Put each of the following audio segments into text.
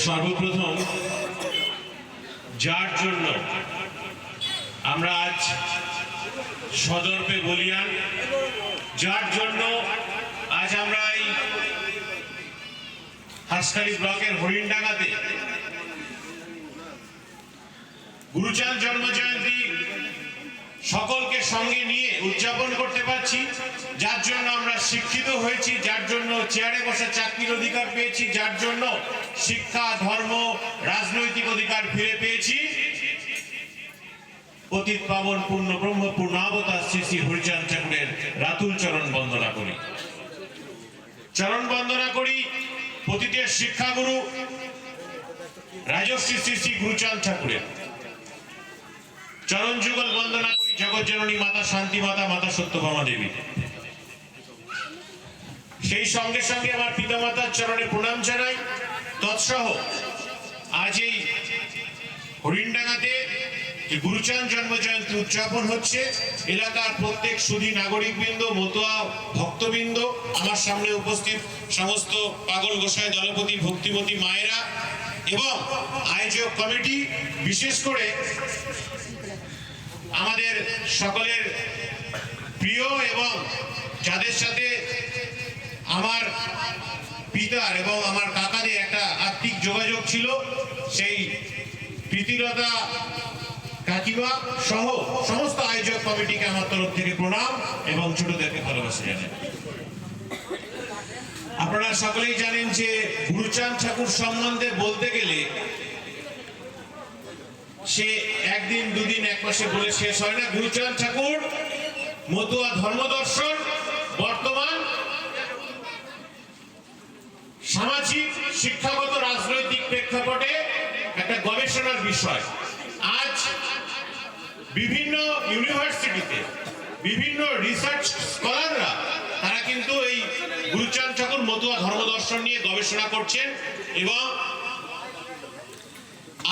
সর্বপ্রথম যার জন্য আমরা আজ সদর্পে বলিয়ান, যার জন্য আজ আমরা এই হাসখালী ব্লকের হরিণডাঙ্গাতে গুরুচাঁদ জন্মজয়ন্তী সকলকে সঙ্গে নিয়ে উদযাপন করতে পারছি, যার জন্য আমরা শিক্ষিত হয়েছি, যার জন্য চেয়ারে বসে চাকরির অধিকার পেয়েছি, যার জন্য শিক্ষা, ধর্ম, রাজনৈতিক অধিকার ফিরে পেয়েছি, পতিত পাবন পূর্ণ ব্রহ্ম পূর্ণাবতার শ্রী শ্রী হরিচাঁদ ঠাকুরের রাতুল চরণ বন্দনা করি। চরণ বন্দনা করি পতিতের শিক্ষাগুরু রাজশ্রী শ্রী শ্রী গুরুচাঁদ ঠাকুরের। চরণ যুগল বন্দনা করি জগৎ জননী মাতা শান্তি মাতা, মাতা সত্যভামা দেবী। সেই সঙ্গে সঙ্গে আমার পিতামাতার চরণে প্রণাম জানাই। তৎসহ আজ এই হরিণডাঙ্গাতে যে গুরুচাঁদ জন্মজয়ন্তী উদযাপন হচ্ছে, এলাকার প্রত্যেক সুধী নাগরিকবৃন্দ, মতুয়া ভক্তবৃন্দ, আমার সামনে উপস্থিত সমস্ত পাগল গোসাই দলপতি ভক্তিমতী মায়েরা এবং আয়োজক কমিটি, বিশেষ করে আমাদের সকলের প্রিয় এবং যাদের সাথে আমার পিতার এবং আমার কাকাদের একটা আত্মিক যোগাযোগ ছিল, সেই প্রীতিলতা কাকিমা সহ সমস্ত আয়োজক কমিটিকে আমার তরফ থেকে প্রণাম এবং ছোটদেরকে ভালোবাসা জানাই। আপনারা সকলেই জানেন যে গুরুচাঁদ ঠাকুর সম্বন্ধে বলতে গেলে সে একদিন দুদিন এক মাসে বলে শেষ হয় না। গুরুচাঁদ ঠাকুর মতুয়া ধর্মদর্শন বর্তমান সামাজিক, শিক্ষাগত, রাজনৈতিক প্রেক্ষাপটে একটা গবেষণার বিষয়। আজ বিভিন্ন ইউনিভার্সিটিতে বিভিন্ন রিসার্চ স্কলাররা তারা কিন্তু এই গুরুচাঁদ ঠাকুর মতুয়া ধর্মদর্শন নিয়ে গবেষণা করছেন এবং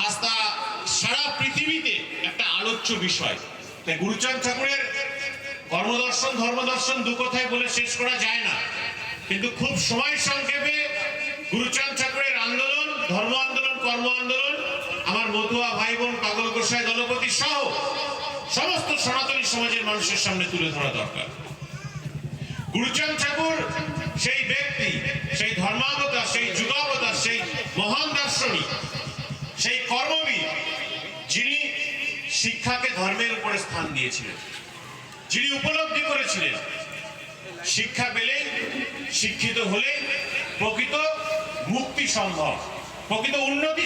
আজ তা সারা পৃথিবীতে একটা আলোচ্য বিষয়। তাই গুরুচাঁদ ঠাকুরের কর্মদর্শন ধর্মদর্শন দু কথায় বলে শেষ করা যায় না, কিন্তু খুব সময় সংক্ষেপে গুরুচাঁদ ঠাকুরের আন্দোলন, ধর্ম আন্দোলন, কর্ম আন্দোলন আমার মতুয়া ভাই বোন, পাগল গোসাই দলপতি সহ সমস্ত সনাতনী সমাজের মানুষের সামনে তুলে ধরা দরকার। গুরুচাঁদ ঠাকুর সেই ব্যক্তি, সেই ধর্মাবতার, সেই যুগাবতার, সেই মহান দার্শনিক, সেই কর্মবীর, যিনি শিক্ষাকে ধর্মের উপরে স্থান দিয়েছিলেন, যিনি উপলব্ধি করেছিলেন শিক্ষা পেলেই, শিক্ষিত হলেই প্রকৃত মুক্তি সম্ভব, প্রকৃত উন্নতি